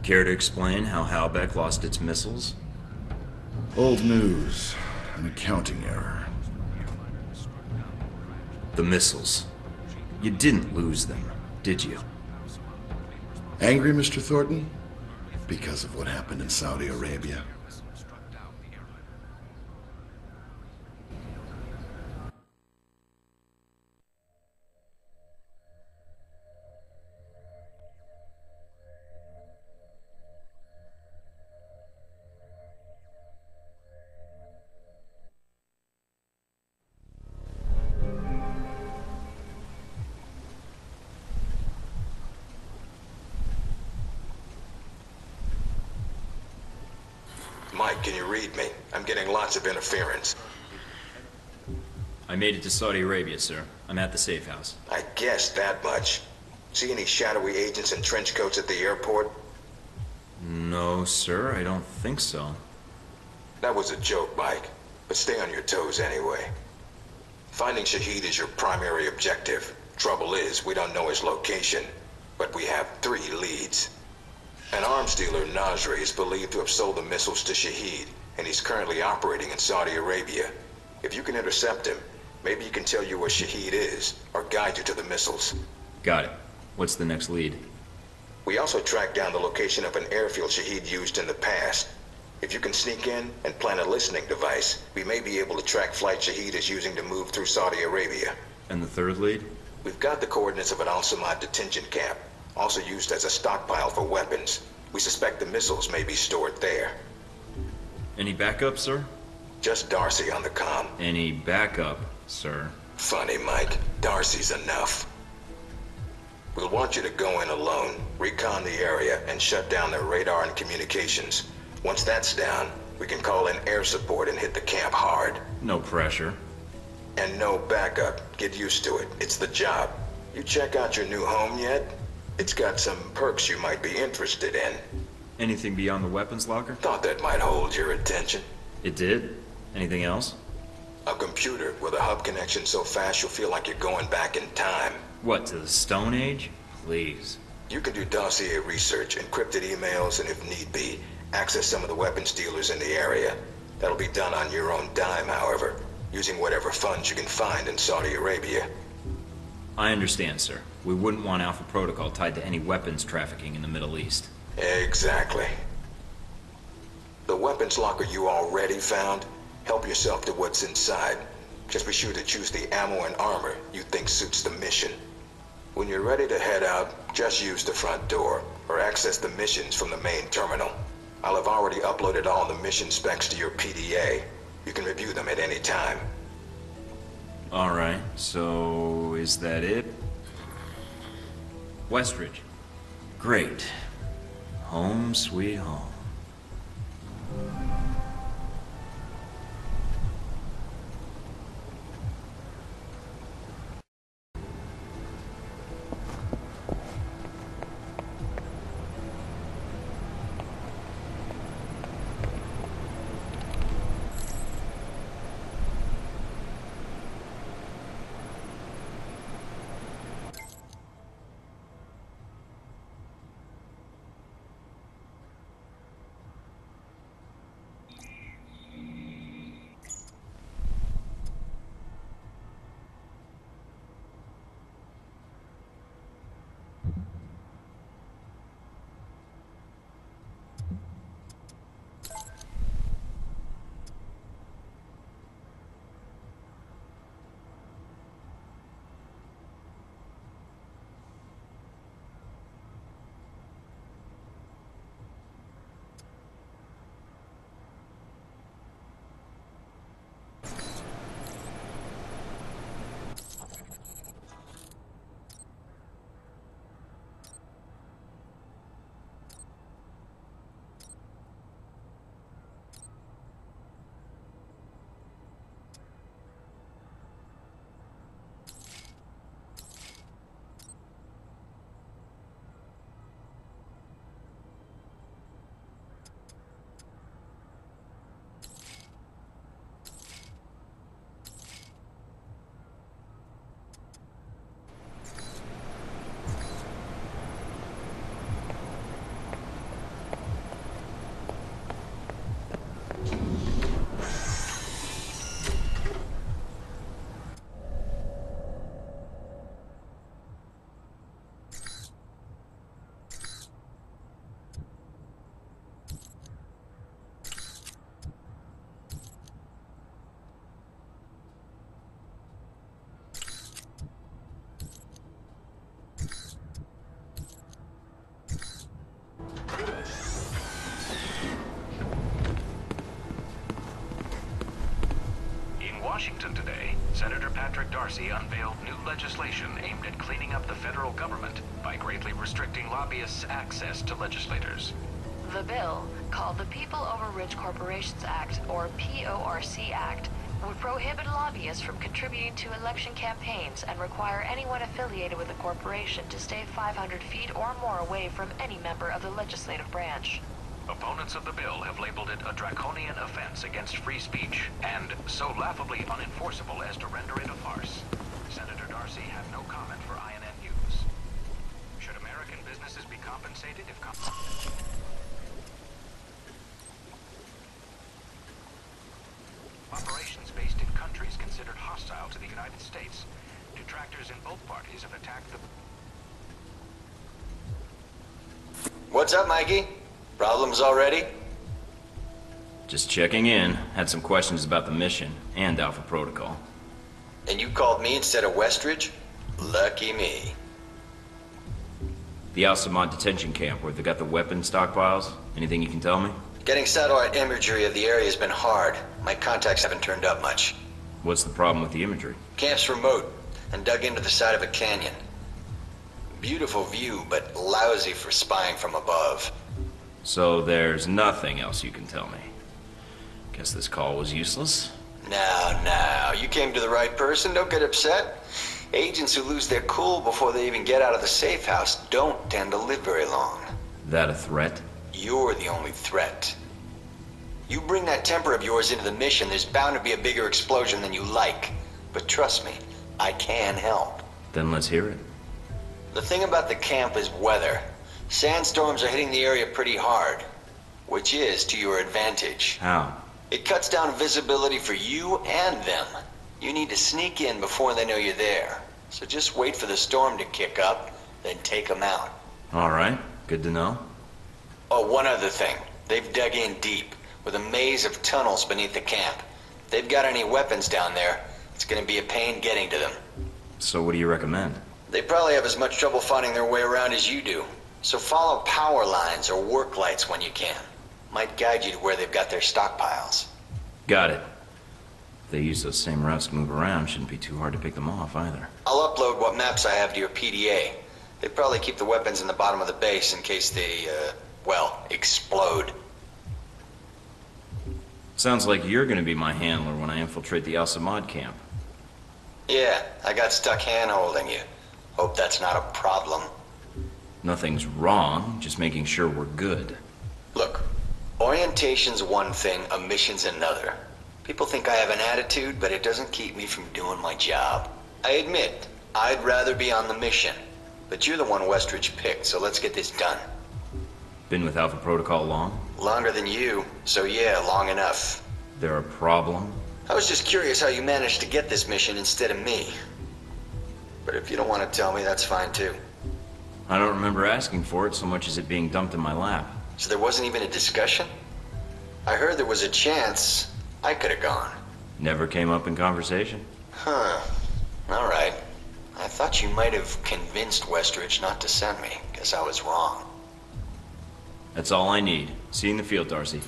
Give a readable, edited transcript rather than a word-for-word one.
Care to explain how Halbeck lost its missiles? Old news. An accounting error. The missiles. You didn't lose them, did you? Angry, Mr. Thornton? Because of what happened in Saudi Arabia? Mike, can you read me? I'm getting lots of interference. I made it to Saudi Arabia, sir. I'm at the safe house. I guessed that much. See any shadowy agents in trench coats at the airport? No, sir, I don't think so. That was a joke, Mike. But stay on your toes anyway. Finding Shahid is your primary objective. Trouble is, we don't know his location. But we have 3 leads. An arms dealer, Nasri, is believed to have sold the missiles to Shahid, and he's currently operating in Saudi Arabia. If you can intercept him, maybe he can tell you where Shahid is, or guide you to the missiles. Got it. What's the next lead? We also tracked down the location of an airfield Shahid used in the past. If you can sneak in and plant a listening device, we may be able to track flight Shahid is using to move through Saudi Arabia. And the third lead? We've got the coordinates of an Al-Samad detention camp, also used as a stockpile for weapons. We suspect the missiles may be stored there. Any backup, sir? Just Darcy on the comm. Any backup, sir? Funny, Mike. Darcy's enough. We'll want you to go in alone, recon the area, and shut down their radar and communications. Once that's down, we can call in air support and hit the camp hard. No pressure. And no backup. Get used to it. It's the job. You check out your new home yet? It's got some perks you might be interested in. Anything beyond the weapons locker? Thought that might hold your attention. It did. Anything else? A computer with a hub connection so fast you'll feel like you're going back in time. What, to the Stone Age? Please. You can do dossier research, encrypted emails, and if need be, access some of the weapons dealers in the area. That'll be done on your own dime, however, using whatever funds you can find in Saudi Arabia. I understand, sir. We wouldn't want Alpha Protocol tied to any weapons trafficking in the Middle East. Exactly. The weapons locker you already found, help yourself to what's inside. Just be sure to choose the ammo and armor you think suits the mission. When you're ready to head out, just use the front door, or access the missions from the main terminal. I'll have already uploaded all the mission specs to your PDA. You can review them at any time. Alright, so is that it? Westridge. Great. Home sweet home. Washington today, Senator Patrick Darcy unveiled new legislation aimed at cleaning up the federal government by greatly restricting lobbyists' access to legislators. The bill, called the People Over Rich Corporations Act, or PORC Act, would prohibit lobbyists from contributing to election campaigns and require anyone affiliated with a corporation to stay 500 feet or more away from any member of the legislative branch. Opponents of the bill have labeled it a draconian offense against free speech, and so laughably unenforceable as to render it a farce. Senator Darcy had no comment for INN News. Should American businesses be compensated if operations based in countries considered hostile to the United States? Detractors in both parties have attacked the... What's up, Mikey? Problems already? Just checking in. Had some questions about the mission and Alpha Protocol. And you called me instead of Westridge? Lucky me. The Al-Samad detention camp where they got the weapon stockpiles. Anything you can tell me? Getting satellite imagery of the area has been hard. My contacts haven't turned up much. What's the problem with the imagery? Camp's remote and dug into the side of a canyon. Beautiful view, but lousy for spying from above. So there's nothing else you can tell me. Guess this call was useless. Now, you came to the right person. Don't get upset. Agents who lose their cool before they even get out of the safe house don't tend to live very long. That a threat? You're the only threat. You bring that temper of yours into the mission, there's bound to be a bigger explosion than you like. But trust me, I can help. Then let's hear it. The thing about the camp is weather. Sandstorms are hitting the area pretty hard, which is to your advantage. How? It cuts down visibility for you and them. You need to sneak in before they know you're there. So just wait for the storm to kick up, then take them out. All right, good to know. Oh, one other thing. They've dug in deep, with a maze of tunnels beneath the camp. If they've got any weapons down there, it's gonna be a pain getting to them. So what do you recommend? They probably have as much trouble finding their way around as you do. So follow power lines or work lights when you can. Might guide you to where they've got their stockpiles. Got it. If they use those same routes to move around, shouldn't be too hard to pick them off either. I'll upload what maps I have to your PDA. They probably keep the weapons in the bottom of the base in case they, well, explode. Sounds like you're gonna be my handler when I infiltrate the Al-Samad camp. Yeah, I got stuck hand-holding you. Hope that's not a problem. Nothing's wrong, just making sure we're good. Look, orientation's one thing, a mission's another. People think I have an attitude, but it doesn't keep me from doing my job. I admit, I'd rather be on the mission. But you're the one Westridge picked, so let's get this done. Been with Alpha Protocol long? Longer than you, so yeah, long enough. There a problem? I was just curious how you managed to get this mission instead of me. But if you don't want to tell me, that's fine too. I don't remember asking for it so much as it being dumped in my lap. So there wasn't even a discussion? I heard there was a chance I could have gone. Never came up in conversation? Huh. All right. I thought you might have convinced Westridge not to send me. Guess I was wrong. That's all I need. See you in the field, Darcy.